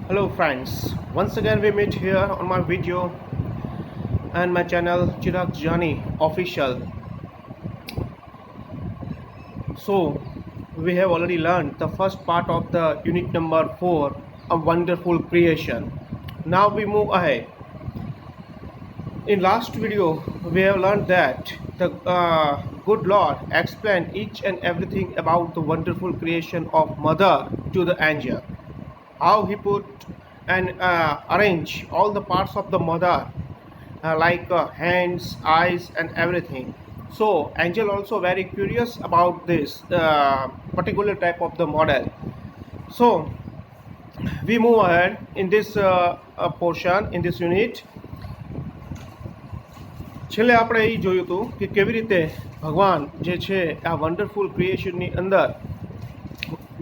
Hello friends, once again we meet here on my video and my channel Chirag Jani official. So we have already learned the first part of the unit number 4, a wonderful creation. Now we move ahead. In last video we have learned that the good Lord explained each and everything about the wonderful creation of mother to the angel. How he put and arrange all the parts of the mother like hands, eyes, and everything. So Angel also very curious about this particular type of the model. So we move ahead in this portion in this unit. છેલ્લે આપણે એ જોયું હતું કે કેવી રીતે ભગવાન જે છે આ વન્ડરફુલ ક્રિએશનની અંદર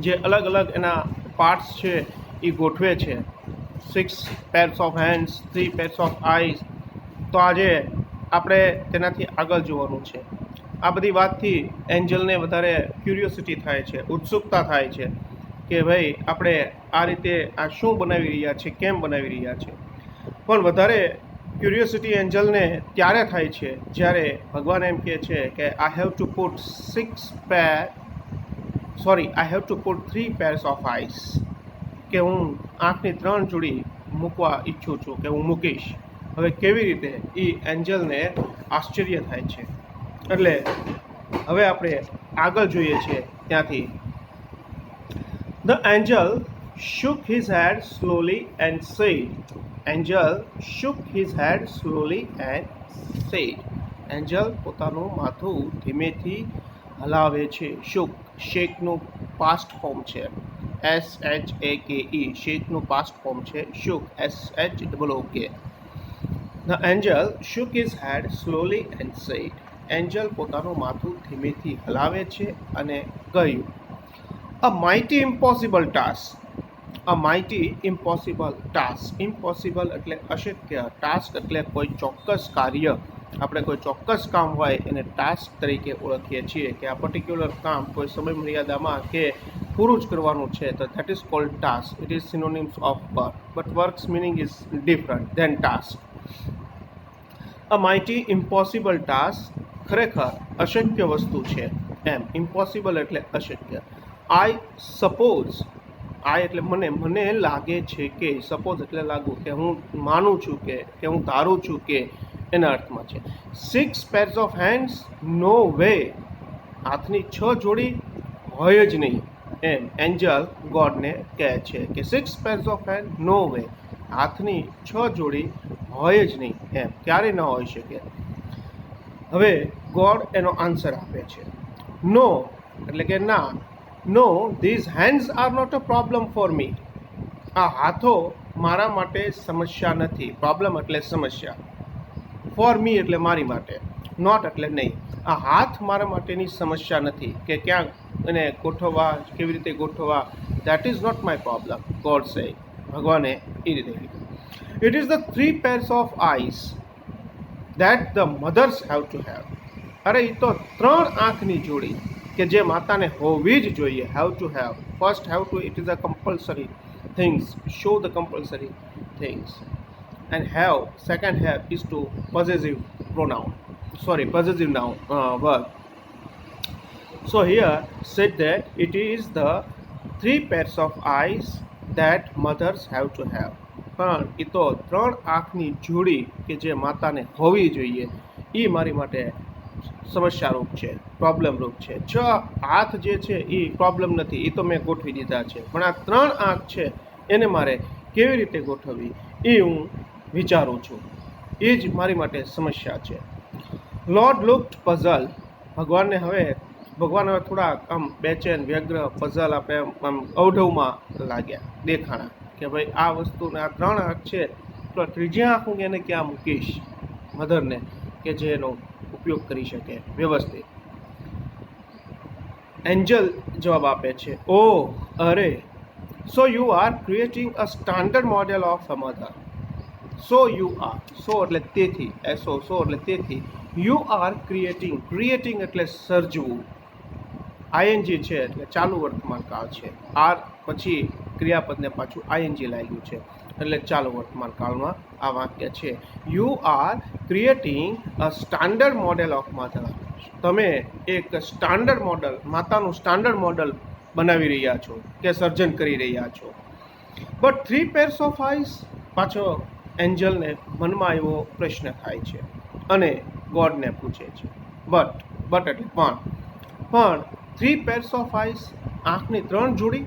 જે અલગ અલગ એના પાર્ટ્સ છે એ ગોઠવે છે 6 pairs of hands, 3 pairs of eyes. તો આજે આપણે તેનાથી આગળ જોવાનું છે. આ બધી વાતથી એન્જલને વધારે ક્યુરિયોસિટી થાય છે, ઉત્સુકતા થાય છે કે ભાઈ આપણે આ રીતે આ શું બનાવી રહ્યા છે, કેમ બનાવી રહ્યા છે. પણ વધારે ક્યુરિયોસિટી એન્જલને ત્યારે થાય છે જ્યારે ભગવાન એમ કહે છે કે I have to put 3 pairs of eyes, કે હું આંખની 3 જોડી મૂકવા ઈચ્છું છું, કે હું મૂકીશ. હવે કેવી રીતે એ એન્જલને આશ્ચર્ય થાય છે. એટલે હવે આપણે આગળ જોઈએ છીએ ત્યાંથી. The Angel shook his head slowly and said. Angel shook his head slowly and said. Angel પોતાનું માથું ધીમેથી હલાવે છે. shook, શેકનું પાસ્ટ ફોર્મ છે. SHAKE, શેકનું પાસ્ટ ફોર્મ છે. shook, SHOOK. The angel shook his head slowly and said. Angel પોતાનું માથું ધીમેથી હલાવે છે અને કહ્યું, A mighty impossible task. A mighty impossible task. Impossible એટલે અશક્ય, ટાસ્ક એટલે કોઈ ચોક્કસ કાર્ય. આપણે કોઈ ચોક્કસ કામ હોય એને ટાસ્ક તરીકે ઓળખીએ છીએ કે આ પર્ટિક્યુલર કામ કોઈ સમય મર્યાદામાં કે પૂરું જ કરવાનું છે, તો that is called task. It is synonyms of work, but works meaning is different than task. A mighty impossible task, ખરેખર અશક્ય વસ્તુ છે એમ. ઇમ્પોસિબલ એટલે અશક્ય. આઈ સપોઝ, આઈ એટલે મને લાગે છે કે, સપોઝ એટલે લાગવું, કે હું માનું છું કે હું ધારું છું કે, એના અર્થમાં છે. 6 pairs of hands, no way. હાથની 6 જોડી હોય જ નહીં એમ એન્જલ ગોડને કહે છે કે 6 pairs of hands, no way. હાથની 6 જોડી હોય જ નહીં એમ, ક્યારે ન હોઈ શકે. હવે ગોડ એનો આન્સર આપે છે. નો એટલે કે ના. No, these hands are not a problem for me. આ હાથો મારા માટે સમસ્યા નથી. પ્રોબ્લેમ એટલે સમસ્યા. ફોર મી એટલે મારી માટે. નોટ એટલે નહીં. આ હાથ મારા માટેની સમસ્યા નથી કે ક્યાં એને ગોઠવવા, કેવી રીતે ગોઠવવા. That is not my problem, God say. ભગવાને એ રીતે કીધું. It is the 3 pairs of eyes that the mothers have to have. અરે એ તો 3 આંખની જોડી કે જે માતાને હોવી જ જોઈએ. Have to have. First have to, it is a compulsory things. Show the compulsory things. And have, second have is to possessive pronoun, possessive noun verb. So here said that it is the 3 pairs of eyes that mothers have to have. પણ એ તો 3 આંખની જોડી કે જે માતાને હોવી જોઈએ એ મારી માટે સમસ્યારૂપ છે, પ્રોબ્લેમ રૂપ છે. 6 હાથ જે છે એ પ્રોબ્લેમ નથી, એ તો મેં ગોઠવી દીધા છે. પણ આ 3 આંખ છે એને મારે કેવી રીતે ગોઠવવી એ હું વિચારું છું. એ જ મારી માટે સમસ્યા છે. Lord looked puzzle. ભગવાન હવે થોડા આમ બેચેન, વ્યગ્ર, પઝલ આપણે આમ અવઢવમાં લાગ્યા, દેખાણા કે ભાઈ આ વસ્તુને આ 3 આંખ છે તો ત્રીજી આંખ હું એને ક્યાં મૂકીશ મધરને કે જે એનો ઉપયોગ કરી શકે વ્યવસ્થિત. એન્જલ જવાબ આપે છે, ઓ અરે, so you are creating a standard model of a mother. So you are, so એટલે તેથી, એસો, સો એટલે તેથી. યુ આર ક્રિએટિંગ એટલે સર્જવું. આઈએનજી છે એટલે ચાલુ વર્તમાન કાળ છે. આર પછી ક્રિયાપદને પાછું આઈએનજી લાગ્યું છે એટલે ચાલો વર્તમાન કાળમાં આ વાક્ય છે you are creating a standard model of mother. તમે એક સ્ટાન્ડર્ડ મોડલ, માતાનું સ્ટાન્ડર્ડ મોડલ બનાવી રહ્યા છો કે સર્જન કરી રહ્યા છો. બટ 3 pairs of eyes, પાછો એન્જલને મનમાં એવો પ્રશ્ન થાય છે અને ગોડને પૂછે છે બટ એટલે પણ 3 pairs of eyes, આંખની 3 જોડી.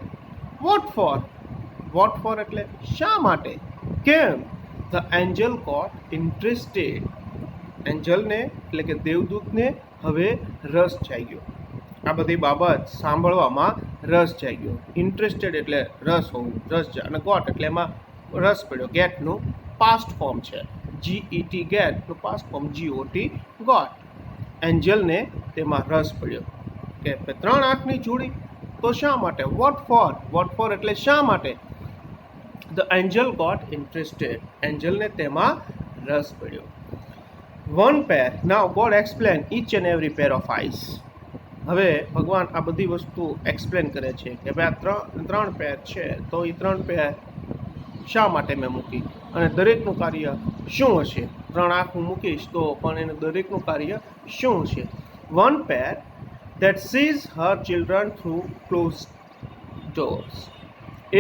વોટ ફોર એટલે શા માટે, કેમ? The angel got interested. એન્જલને એટલે કે દેવદૂતને હવે રસ જાગ્યો, આ બધી બાબત સાંભળવામાં રસ જાગ્યો. ઇન્ટરેસ્ટેડ એટલે રસ હોવું, અને ગોટ એટલે એમાં રસ પડ્યો. ગેટનું પાસ્ટ ફોર્મ છે, GET ગેટનું પાસ્ટ ફોર્મ GOT ગોટ. એન્જલને તેમાં રસ પડ્યો કે 3 આંખની જોડી તો શા માટે? વોટ ફોર એટલે શા માટે? The angel got interested. એન્જલને તેમાં રસ પડ્યો. 1 pair. Now God explain each and every pair of eyes. હવે ભગવાન આ બધી વસ્તુ એક્સપ્લેન કરે છે કે ભાઈ આ 3 પેર છે તો એ 3 પેર શા માટે મેં મૂકી અને દરેકનું કાર્ય શું હશે. 3 આંખ હું મૂકીશ તો પણ એનું દરેકનું કાર્ય શું છે. 1 pair that sees her children through closed doors.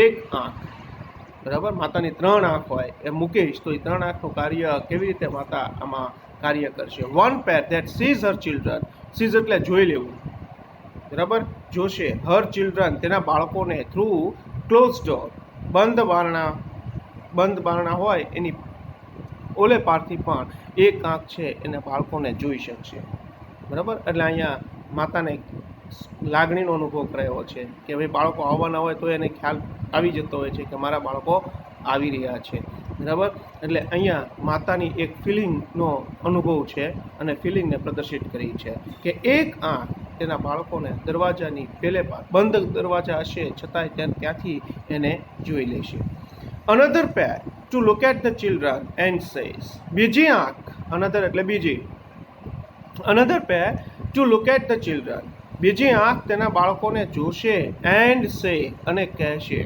એક આંખ, બરાબર, માતાની 3 આંખ હોય એ મૂકીશ તો એ 3 આંખનું કાર્ય કેવી રીતે માતા આમાં કાર્ય કરશે. 1 pair that sees her children, sees એટલે જોઈ લેવું, બરાબર, જોશે. હર ચિલ્ડ્રન તેના બાળકોને થ્રુ ક્લોઝ ડોર, બંધ બારણા હોય એની ઓલે પારથી પણ એક આંખ છે એને બાળકોને જોઈ શકશે, બરાબર. એટલે અહીંયા માતાને લાગણીનો અનુભવ કરાયો છે કે ભાઈ બાળકો આવવાના હોય તો એને ખ્યાલ આવી જતો હોય છે કે મારા બાળકો આવી રહ્યા છે, બરાબર. એટલે અહીંયા માતાની એક ફિલિંગનો અનુભવ છે અને ફિલિંગને પ્રદર્શિત કરી છે કે એક આંખ તેના બાળકોને દરવાજાની પેલે પાર, બંધ દરવાજા હશે છતાંય ત્યાંથી એને જોઈ લેશે. Another pair to look at the children and says. બીજી આંખ, અનધર એટલે બીજી, another pair to look at the children. બીજી આંખ તેના બાળકોને જોશે એન્ડ સે અને કહેશે,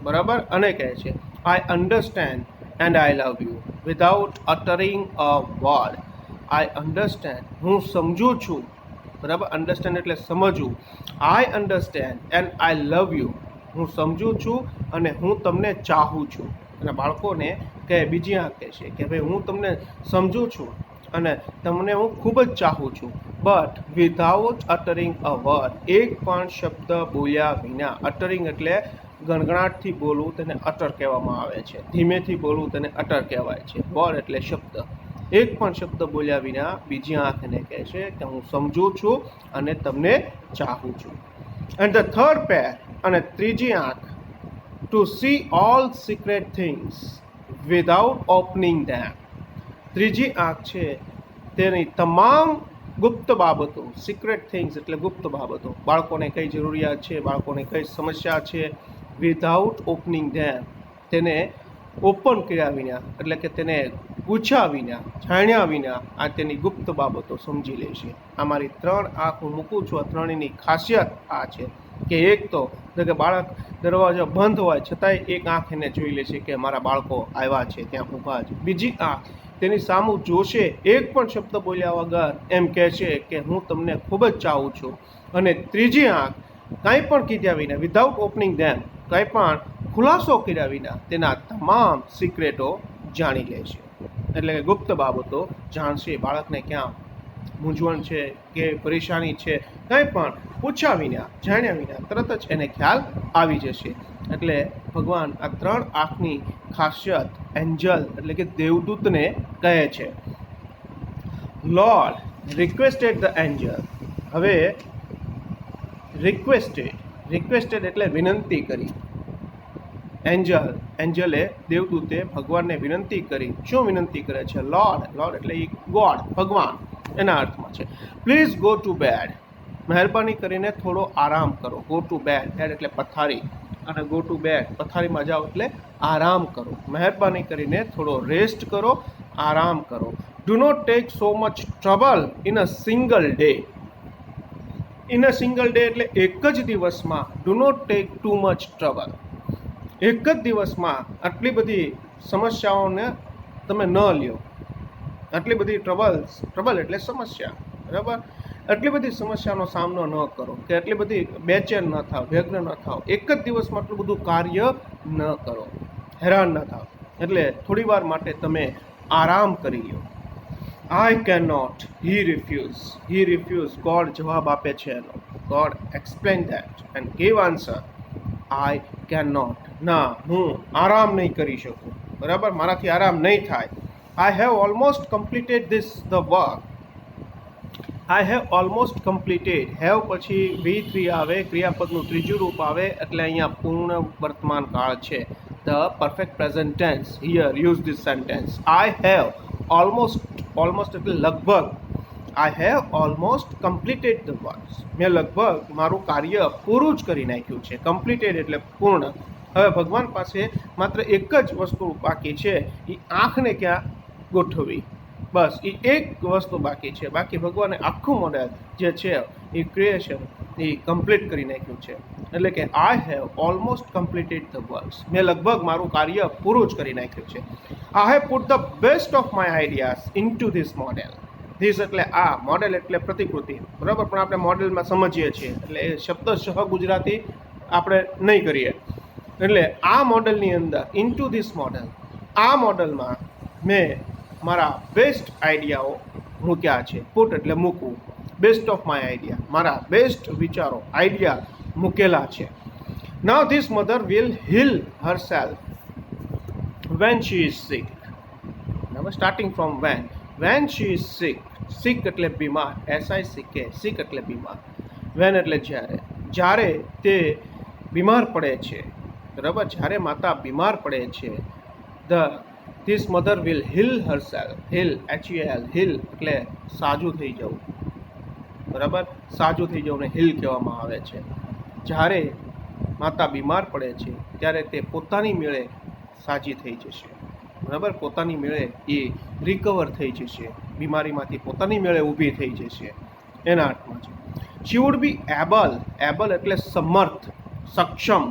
બરાબર, અને કહે છે I understand and I love you without uttering a word. I understand, હું સમજું છું, બરાબર. અન્ડરસ્ટેન્ડ એટલે સમજવું. I understand and I love you, હું સમજું છું અને હું તમને ચાહું છું. અને બાળકોને કહે, બીજી આંખ કહેશે કે ભાઈ હું તમને સમજું છું અને તમને હું ખૂબ જ ચાહું છું. But without uttering a word, એક પણ શબ્દ બોલ્યા વિના. અટરિંગ એટલે ગણગણાટથી બોલવું, તેને અટર કહેવામાં આવે છે. ધીમેથી બોલવું તેને અટર કહેવાય છે. વર્ડ એટલે શબ્દ. એક પણ શબ્દ બોલ્યા વિના બીજી આંખને કહે છે કે હું સમજું છું અને તમને ચાહું છું. એન્ડ ધ થર્ડ પેર, અને ત્રીજી આંખ, to see all secret things without opening them. ત્રીજી આંખ છે તેની તમામ ગુપ્ત બાબતો, સિક્રેટ થિંગ્સ એટલે ગુપ્ત બાબતો, બાળકોને કઈ જરૂરિયાત છે, બાળકોને કઈ સમસ્યા છે, વિધાઉટ ઓપનિંગ ધેમ, તેને ઓપન કર્યા વિના એટલે કે તેને પૂછ્યા વિના, જાણ્યા વિના આ તેની ગુપ્ત બાબતો સમજી લેશે. આ મારી 3 આંખ હું મૂકું છું. આ 3ની ખાસિયત આ છે કે એક તો કે બાળક દરવાજો બંધ હોય છતાંય એક આંખ એને જોઈ લેશે કે મારા બાળકો આવ્યા છે, ત્યાં ઊભા છે. બીજી આંખ તેની સામું જોશે, એક પણ શબ્દ બોલ્યા વગર એમ કહેશે કે હું તમને ખૂબ જ ચાહું છું. અને ત્રીજી આંખ કાંઈ પણ કીધા વિના, વિધાઉટ ઓપનિંગ ધેમ, કાંઈ પણ ખુલાસો કર્યા વિના તેના તમામ સિક્રેટો જાણી લેશે, એટલે કે ગુપ્ત બાબતો જાણશે. બાળકને ક્યાં મૂંઝવણ છે કે પરેશાની છે, કંઈ પણ પૂછ્યા વિના, જાણ્યા વિના તરત જ એને ખ્યાલ આવી જશે. એટલે ભગવાન આ 3 આંખની ખાસિયત એન્જલ એટલે કે દેવદૂતને કહે છે. Lord requested the Angel. હવે રિક્વેસ્ટેડ એટલે વિનંતી કરી. એન્જલે દેવદૂતે ભગવાનને વિનંતી કરી. શું વિનંતી કરે છે? લોર્ડ એટલે ગોડ, ભગવાન એના અર્થમાં છે. Please go to bed. મહેરબાની કરીને થોડો આરામ કરો. ગો ટુ બેડ, બેડ એટલે પથારી, અને ગો ટુ બેડ પથારીમાં જાઓ એટલે આરામ કરો. મહેરબાની કરીને થોડો રેસ્ટ કરો, આરામ કરો. Do not take so much trouble in a single day. In a single day એટલે એક જ દિવસમાં. Do not take too much trouble. એક જ દિવસમાં આટલી બધી સમસ્યાઓને તમે ન લ્યો, આટલી બધી ટ્રબલ એટલે સમસ્યા, બરાબર, આટલી બધી સમસ્યાનો સામનો ન કરો કે આટલી બધી બેચેન ન થાવ, વ્યગ્ર ન થાવ, એક જ દિવસમાં આટલું બધું કાર્ય ન કરો, હેરાન ન થાવ. એટલે થોડી વાર માટે તમે આરામ કરી લો. I can not, he refuse, God જવાબ આપે છે એનો. God explain that and give answer. I can not, ના હું આરામ નહીં કરી શકું, બરાબર, મારાથી આરામ નહીં થાય. આઈ have almost completed the work. I have almost completed, have પછી V3 આવે, ક્રિયાપદનું ત્રીજું રૂપ આવે, એટલે અહીંયા પૂર્ણ વર્તમાન કાળ છે. The perfect present tense, here use this sentence. I have almost એટલે લગભગ. I have almost completed the work, મેં લગભગ મારું કાર્ય પૂરું જ કરી નાખ્યું છે. કમ્પ્લીટેડ એટલે પૂર્ણ. હવે ભગવાન પાસે માત્ર એક જ વસ્તુ બાકી છે, એ આંખને ક્યાં ગોઠવવી, બસ એ એક વસ્તુ બાકી છે. બાકી ભગવાને આખું મોડેલ જે છે એ ક્રિએશન એ કમ્પ્લીટ કરી નાખ્યું છે. એટલે કે આઈ have almost completed the works, મેં લગભગ મારું કાર્ય પૂરું જ કરી નાખ્યું છે. I have put the best of my ideas in two this model. This એટલે આ, મોડેલ એટલે પ્રતિકૃતિ, બરાબર, પણ આપણે મોડેલમાં સમજીએ છીએ એટલે એ શબ્દશઃ ગુજરાતી આપણે નહીં કરીએ. એટલે આ મોડેલની અંદર ઇન ટુ ધીસ મોડેલ, આ મોડેલમાં મેં મારા બેસ્ટ આઈડિયાઓ મૂક્યા છે. પુટ એટલે મૂકવું, બેસ્ટ ઓફ માય આઈડિયા, મારા બેસ્ટ વિચારો, આઈડિયા મૂકેલા છે. Now this mother will heal herself when she is sick. બરાબર, starting from when she is sick. Sick એટલે બીમાર, SICK, સિક એટલે બીમાર. વેન એટલે જ્યારે તે બીમાર પડે છે, બરાબર, જ્યારે માતા બીમાર પડે છે. This mother will heal herself, heal HEL, heal એટલે સાજું થઈ જવું, બરાબર, સાજું થઈ જવું ને હીલ કહેવામાં આવે છે. જ્યારે માતા બીમાર પડે છે ત્યારે તે પોતાની મેળે સાજી થઈ જશે, બરાબર, પોતાની મેળે એ રિકવર થઈ જશે, બીમારીમાંથી પોતાની મેળે ઊભી થઈ જશે, એના અર્થમાં છે. શી વુડ બી એબલ એટલે સમર્થ, સક્ષમ,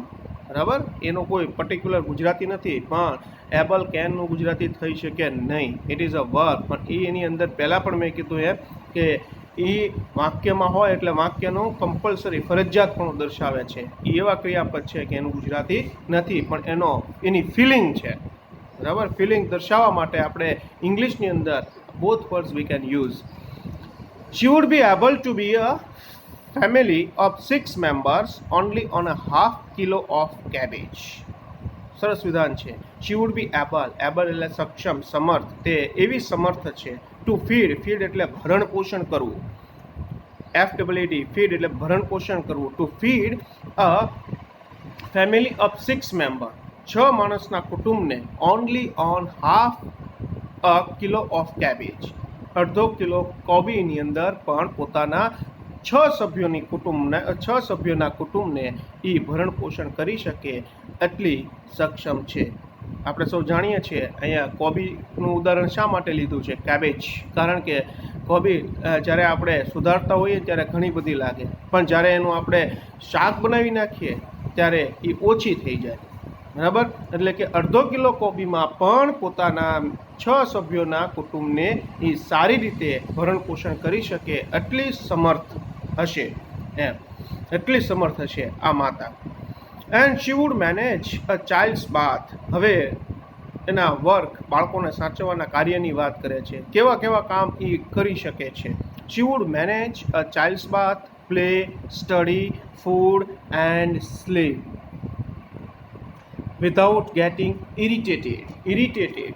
બરાબર, એનો કોઈ પર્ટિક્યુલર ગુજરાતી નથી, પણ એબલ કેનનું ગુજરાતી થઈ શકે નહીં. ઇટ ઇઝ અ વર્ક, પણ એની અંદર પહેલાં પણ મેં કીધું એમ કે એ વાક્યમાં હોય એટલે વાક્યનું કમ્પલસરી ફરજિયાતપણું દર્શાવે છે. એ એવા ક્રિયાપદ છે કે એનું ગુજરાતી નથી, પણ એની ફિલિંગ છે, બરાબર. ફિલિંગ દર્શાવવા માટે આપણે ઇંગ્લિશની અંદર both words we can use. She would be able to be a family of 6 members only on a ½ kilo of cabbage. સરસ વિધાન છે. શી વુડ બી એબલ એટલે સક્ષમ, સમર્થ, તે એવી સમર્થ છે. ટુ ફીડ એટલે ભરણ પોષણ કરવું, FEED, ફીડ એટલે ભરણ પોષણ કરવું. Two feed a family of 6 members, 6 માણસના કુટુંબને only on ½ kilo of cabbage, અડધો કિલો કોબીની અંદર પણ પોતાના 6 સભ્યોના કુટુંબને એ ભરણ પોષણ કરી શકે એટલી સક્ષમ છે. આપણે સૌ જાણીએ છીએ અહીંયા કોબીનું ઉદાહરણ શા માટે લીધું છે, કેબેજ, કારણ કે કોબી જ્યારે આપણે સુધારતા હોઈએ ત્યારે ઘણી બધી લાગે, પણ જ્યારે એનું આપણે શાક બનાવી નાખીએ ત્યારે એ ઓછી થઈ જાય, બરાબર. એટલે કે અડધો કિલો કોબીમાં પણ પોતાના 6 સભ્યોના કુટુંબને એ સારી રીતે ભરણ પોષણ કરી શકે એટલી સમર્થ હશે, એમ એટલી સમર્થ હશે આ માતા. And she would manage a child's bath. હવે એના વર્ક, બાળકોને સાચવવાના કાર્યની વાત કરે છે. કેવા કેવા કામ એ કરી શકે છે. She would manage a child's bath, play, study, food and sleep without getting irritated.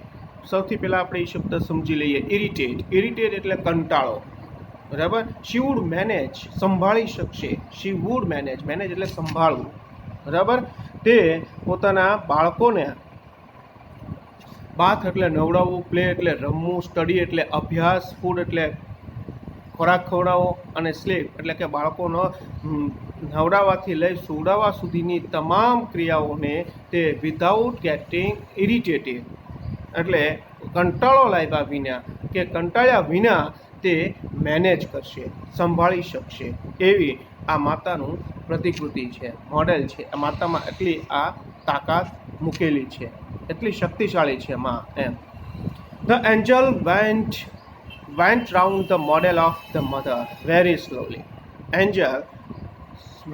સૌથી પહેલાં આપણે એ શબ્દ સમજી લઈએ, ઇરિટેટ એટલે કંટાળો, બરાબર. શી વુડ મેનેજ, સંભાળી શકશે. શી વુડ મેનેજ એટલે સંભાળવું, બરાબર. તે પોતાના બાળકોને બાથ એટલે નવડાવવું, પ્લે એટલે રમવું, સ્ટડી એટલે અભ્યાસ, ફૂડ એટલે ખોરાક ખવડાવો, અને સ્લીપ એટલે કે બાળકોનો નવડાવવાથી લઈ સુવડાવવા સુધીની તમામ ક્રિયાઓને તે વિધાઉટ ગેટિંગ ઇરિટેટેડ એટલે કંટાળો લાગ્યા વિના કે કંટાળ્યા વિના તે મેનેજ કરશે, સંભાળી શકશે, એવી આ માતાનું પ્રતિકૃતિ છે, મોડેલ છે. આ માતામાં એટલી આ તાકાત મૂકેલી છે, એટલી શક્તિશાળી છે માં એમ. The angel went round the model of the mother very slowly. Angel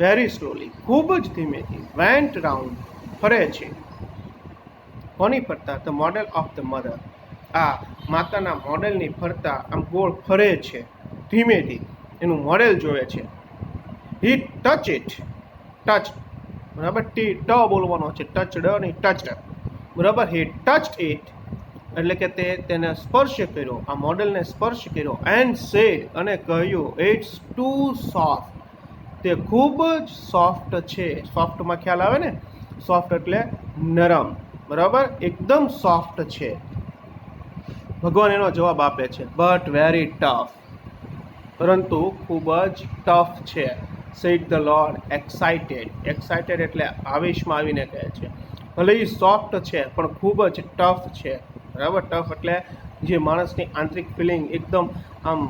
very slowly, ખૂબ જ ધીમેથી, વેન્ટ રાઉન્ડ, ફરે છે. કોની ફરતા? The model of the mother, આ માતાના મોડેલની ફરતા આમ ગોળ ફરે છે ધીમેથી, એનું મોડેલ જોવે છે. હી ટચ ઇટ, ટચ બરાબર, ટ બોલવાનો છે, ટચ ડ નહીં, ટચ બરાબર. હી ટચ ઇટ એટલે કે તેને સ્પર્શ કર્યો, આ મોડેલને સ્પર્શ કર્યો. એન્ડ સેડ અને કહ્યું, ઇટ્સ ટુ સોફ્ટ, તે ખૂબ જ સોફ્ટ છે. સોફ્ટમાં ખ્યાલ આવે ને, સોફ્ટ એટલે નરમ, બરાબર, એકદમ સોફ્ટ છે. ભગવાન એનો જવાબ આપે છે, બટ વેરી ટફ, પરંતુ ખૂબ જ ટફ છે. Said the lord excited, excited એટલે આવેશમાં આવીને કહે છે, ભલે એ સોફ્ટ છે પણ ખૂબ જ ટફ છે, બરાબર. ટફ એટલે જે માણસની આંતરિક ફિલિંગ એકદમ આમ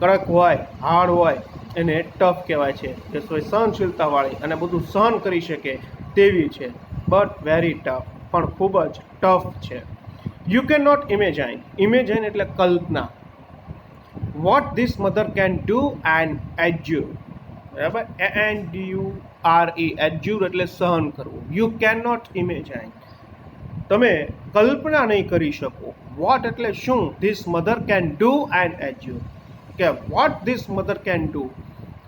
કડક હોય, હાર્ડ હોય, એને ટફ કહેવાય છે, કે સહનશીલતાવાળી અને બધું સહન કરી શકે તેવી છે. બટ વેરી ટફ, પણ ખૂબ જ ટફ છે. યુ કેન નોટ ઇમેજાઇન, ઇમેજાઇન એટલે કલ્પના. Vote this mother can do and એડ્યુર, બરાબર, ANDURE, એડ્યુર એટલે સહન કરવું. યુ કેન નોટ ઇમેજાઇન, તમે કલ્પના નહીં કરી શકો. વોટ એટલે શું, this mother can do and endure, કે what this mother can do,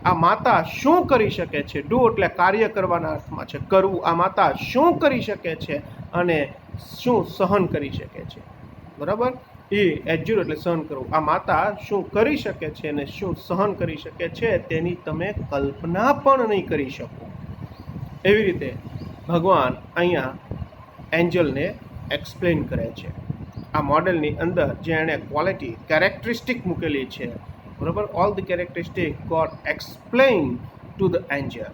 આ માતા શું કરી શકે છે. ડુ એટલે કાર્ય કરવાના અર્થમાં છે, કરવું. આ માતા શું કરી શકે છે અને શું સહન કરી શકે છે, બરાબર. એ એડ્યુર એટલે સહન કરવું. આ માતા શું કરી શકે છે અને શું સહન કરી શકે છે તેની તમે કલ્પના પણ નહીં કરી શકો. એવી રીતે ભગવાન અહીંયા એન્જલને એક્સપ્લેન કરે છે. આ મોડેલની અંદર જે એણે ક્વોલિટી, કેરેક્ટરિસ્ટિક મૂકેલી છે, બરાબર, all the characteristic God explain to the angel.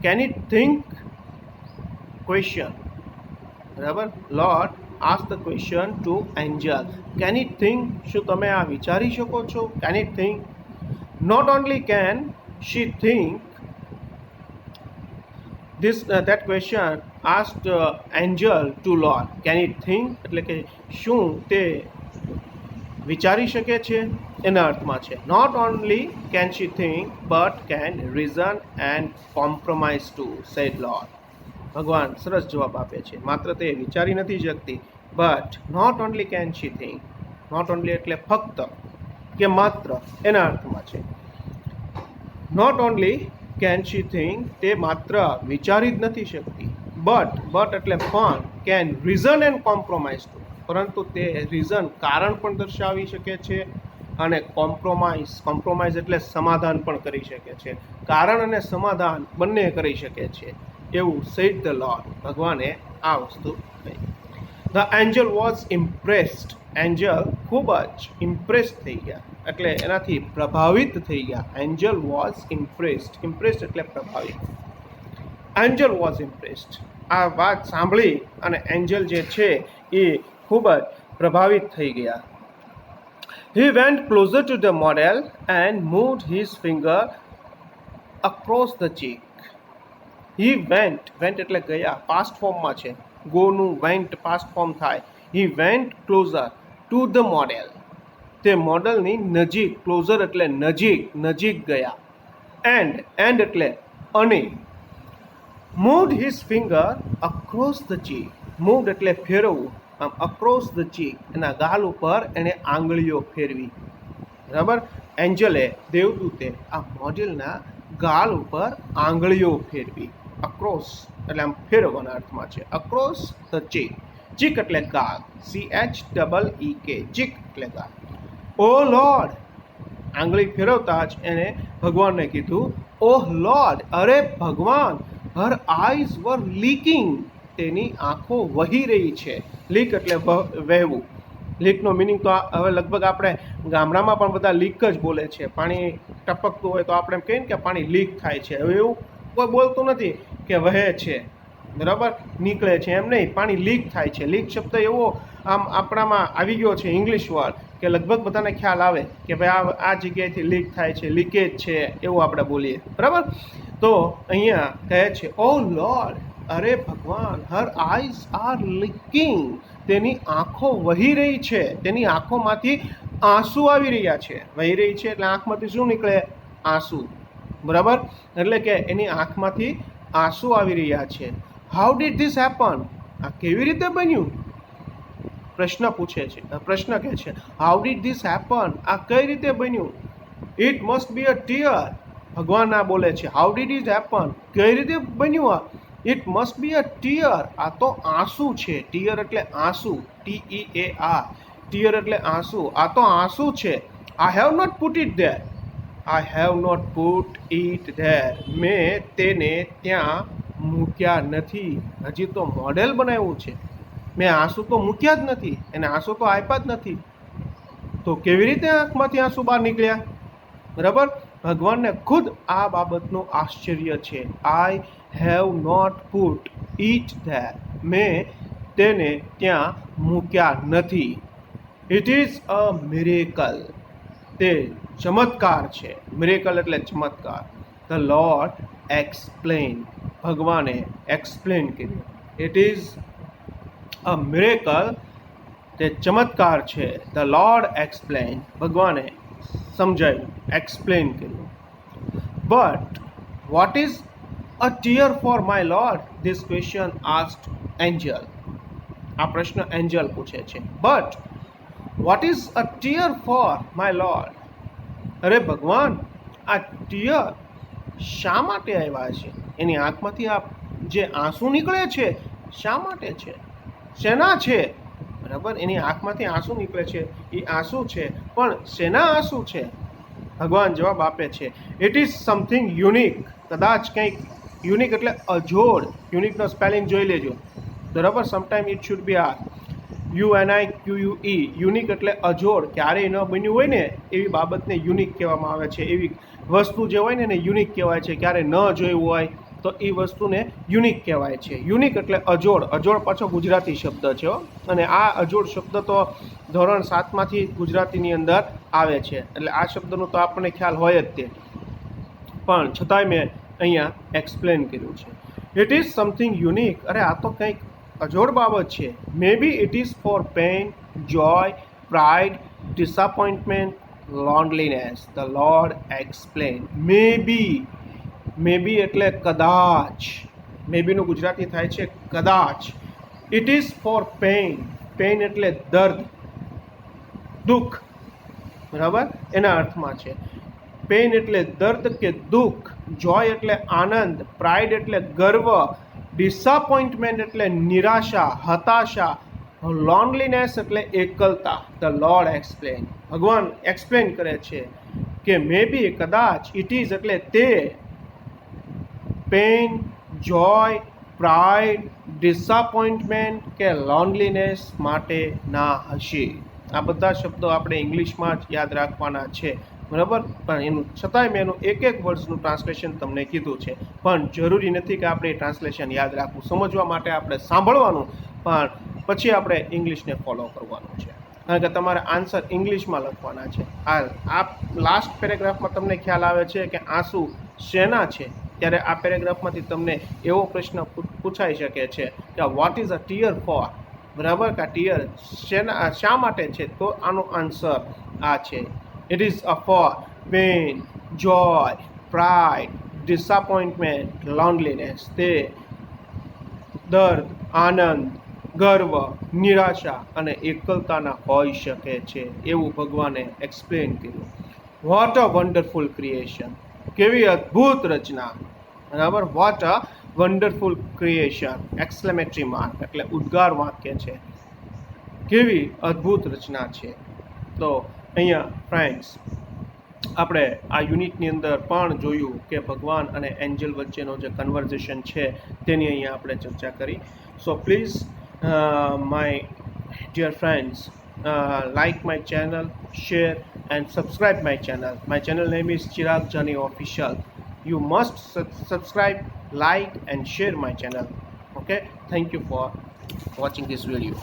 Can it think question, બરાબર. Lord ask the question to angel, can it think, શું તમે આ વિચારી શકો છો? Can it think, not only can she think that question asked angel to Lord. Can it think એટલે કે શું તે વિચારી શકે છે, એના અર્થમાં છે. Not only can she think but can reason and compromise too, said lord. ભગવાન સરસ જવાબ આપે છે, માત્ર તે વિચારી નથી શકતી, but not only can she think, not only એટલે ફક્ત કે માત્ર, એના અર્થમાં છે. Not only can she think, તે માત્ર વિચારી જ નથી શકતી, બટ એટલે પણ, can reason and compromise too, પરંતુ તે રીઝન કારણ પણ દર્શાવી શકે છે અને કોમ્પ્રોમાઇઝ એટલે સમાધાન પણ કરી શકે છે. કારણ અને સમાધાન બંને કરી શકે છે, એવું સેડ ધ લોર્ડ, ભગવાને આ વસ્તુ કહી. The Angel was impressed, Angel ખૂબ જ ઇમ્પ્રેસ થઈ ગયા, એટલે એનાથી પ્રભાવિત થઈ ગયા. એન્જલ વોઝ ઇમ્પ્રેસ્ડ, ઇમ્પ્રેસ્ડ એટલે પ્રભાવિત. એન્જલ વોઝ ઇમ્પ્રેસ્ડ, આ વાત સાંભળી અને એન્જલ જે છે એ ખૂબ જ પ્રભાવિત થઈ ગયા. He went closer to the model and moved his finger across the cheek. He went, went એટલે ગયા, પાસ્ટ ફોર્મમાં છે, ગોનું વેન્ટ પાસ્ટ ફોર્મ થાય. હી went closer to the model, તે મોડલની નજીક, ક્લોઝર એટલે નજીક, નજીક ગયા. એન્ડ એટલે અને. મૂવ્ડ હિઝ ફિંગર અક્રોસ ધ ચીક, મૂવ્ડ એટલે ફેરવવું, આમ અક્રોસ ધ ચીક, એના ગાલ ઉપર એણે આંગળીઓ ફેરવી, બરાબર. એન્જલે, દેવદૂતે આ મોડેલના ગાલ ઉપર આંગળીઓ ફેરવી. અક્રોસ એટલે આમ ફેરવવાના અર્થમાં છે. અક્રોસ ધ ચીક, ચીક એટલે ગાલ, CHEEK, ચીક એટલે ગાલ. ઓ લોર્ડ, આંગળી ફેરવતા જ એને ભગવાનને કીધું, ઓહ લોર્ડ, અરે ભગવાન, હર આઈઝ વર લીકિંગ, તેની આંખો વહી રહી છે. લીક એટલે વહેવું. લીકનો મિનિંગ તો હવે લગભગ આપણે ગામડામાં પણ બધા લીક જ બોલે છે. પાણી ટપકતું હોય તો આપણે એમ કહીએ ને કે પાણી લીક થાય છે. હવે એવું કોઈ બોલતું નથી કે વહે છે, બરાબર, નીકળે છે, એમ નહીં. પાણી લીક થાય છે. લીક શબ્દ એવો આમ આપણામાં આવી ગયો છે, ઇંગ્લિશ વર્ડ, કે લગભગ બધાને ખ્યાલ આવે કે ભાઈ આ જગ્યાએથી લીક થાય છે, લીકેજ છે, એવું આપણે બોલીએ, બરાબર. તો અહીંયા કહે છે ઓ લોર્ડ, અરે ભગવાન, હર આઈઝ આર લીકિંગ, તેની આંખો વહી રહી છે, તેની આંખોમાંથી આંસુ આવી રહ્યા છે. વહી રહી છે એટલે આંખમાંથી શું નીકળે? આંસુ. બરાબર, એટલે કે એની આંખમાંથી આંસુ આવી રહ્યા છે. How did this happen? આ કેવી રીતે બન્યું? પ્રશ્ન પૂછે છે, પ્રશ્ન કહે છે હાઉ ડીડ ધીસ હેપન? આ કઈ રીતે બન્યું? It must be a tear. ભગવાન આ બોલે છે હાઉ ડીડ ઇટ હેપન? કઈ રીતે બન્યું આ? It must be a tear. આ તો આંસુ છે. ટીયર એટલે આંસુ, TEAR. ટીયર એટલે આંસુ. આ તો આંસુ છે. I have not put it there. I have not put it there. મેં તેને ત્યાં મૂક્યા નથી. હજી તો મોડેલ બનાવ્યું છે, મેં આંસુ તો મૂક્યા જ નથી, એને આંસુ તો આપ્યા જ નથી. તો કેવી રીતે આંખમાંથી આંસુ બહાર નીકળ્યા? બરાબર, ભગવાનને ખુદ આ બાબતનું આશ્ચર્ય છે. I have not put it there. મેં તેને ત્યાં મૂક્યા નથી. It is a miracle. તે ચમત્કાર છે. મિરેકલ એટલે ચમત્કાર. The lord explain. ભગવાને એક્સપ્લેન કર્યું. It is a miracle. તે ચમત્કાર છે. The lord explain. ભગવાને સમજાવ્યું, એક્સપ્લેન કર્યું. But what is a tear for my lord? This question asked angel. આ પ્રશ્ન એન્જલ પૂછે છે. But what is a tear for my lord? અરે ભગવાન, આ ટીયર શા માટે આવ્યા છે? એની આંખમાંથી આ જે આંસુ નીકળે છે શા માટે છે? શેના છે? બરાબર, એની આંખમાંથી આંસુ નીકળે છે, એ આંસુ છે, પણ શેના આંસુ છે? ભગવાન જવાબ આપે છે ઇટ ઇઝ સમથિંગ યુનિક. કદાચ કંઈક યુનિક એટલે અજોડ. યુનિકનો સ્પેલિંગ જોઈ લેજો. બરાબર, sometime it should be are UNIQUE. Unique એટલે અજોડ, ક્યારેય ન બન્યું હોય ને એવી બાબતને યુનિક કહેવામાં આવે છે. એવી વસ્તુ જે હોય ને એને યુનિક કહેવાય છે. ક્યારે ન જોયું હોય તો એ વસ્તુને યુનિક કહેવાય છે. યુનિક એટલે અજોડ. અજોડ પાછો ગુજરાતી શબ્દ છે, અને આ અજોડ શબ્દ તો ધોરણ 7માંથી ગુજરાતીની અંદર આવે છે, એટલે આ શબ્દનું તો આપણને ખ્યાલ હોય જ તે, પણ છતાંય મેં અહીંયા એક્સપ્લેન કર્યું છે. It is something unique. અરે આ તો કંઈક અજોડ બાબત છે. May be it is for pain, joy, pride, disappointment, loneliness. The lord explain. May be એટલે કદાચ. મે બીનું ગુજરાતી થાય છે કદાચ. It is for pain. Pain એટલે દર્દ, દુઃખ. બરાબર, એના અર્થમાં છે. પેઇન એટલે દર્દ કે દુઃખ. જોય એટલે આનંદ. પ્રાઇડ એટલે ગર્વ. ડિસઅપોઇન્ટમેન્ટ એટલે નિરાશા, હતાશા. લોનલીનેસ એટલે એકલતા. The lord explain. ભગવાન એક્સપ્લેન કરે છે કે મે બી કદાચ, ઇટ ઇઝ એટલે તે, પેઇન, જોય, પ્રાઇડ, ડિસઅપોઇન્ટમેન્ટ કે લોનલીનેસ માટે ના હશે. આ બધા શબ્દો આપણે ઇંગ્લિશમાં જ યાદ રાખવાના છે. બરાબર, પણ એનું છતાંય મેં એનું એક એક વર્ડ્સનું ટ્રાન્સલેશન તમને કીધું છે. પણ જરૂરી નથી કે આપણે ટ્રાન્સલેશન યાદ રાખવું. સમજવા માટે આપણે સાંભળવાનું, પણ પછી આપણે ઇંગ્લિશને ફોલો કરવાનું છે, કારણ કે તમારે આન્સર ઇંગ્લિશમાં લખવાના છે. આ લાસ્ટ પેરેગ્રાફમાં તમને ખ્યાલ આવે છે કે આંસુ શેના છે, ત્યારે આ પેરેગ્રાફમાંથી તમને એવો પ્રશ્ન પૂછાઈ શકે છે કે what is a tear for? બરાબર, કે આ ટીયર શા માટે છે? તો આનો આન્સર આ છે. It is a for pain, joy, pride, disappointment, loneliness. તે દર્દ, આનંદ, ગર્વ, નિરાશા અને એકલતાના હોઈ શકે છે, એવું ભગવાને એક્સપ્લેન કર્યું. What a wonderful creation. કેવી અદ્ભુત રચના. બરાબર, what a wonderful creation. Exclamatory mark એટલે ઉદ્ગાર વાક્ય છે. કેવી અદ્ભુત રચના છે. તો અહીંયા ફ્રેન્ડ્સ, આપણે આ યુનિટની અંદર પણ જોયું કે ભગવાન અને એન્જલ વચ્ચેનો જે કન્વર્ઝેશન છે તેની અહીંયા આપણે ચર્ચા કરી. So please my dear friends, like my channel, share and subscribe my channel. My channel name is Chirag Jani Official. You must subscribe, like and share my channel. Okay, thank you for watching this video.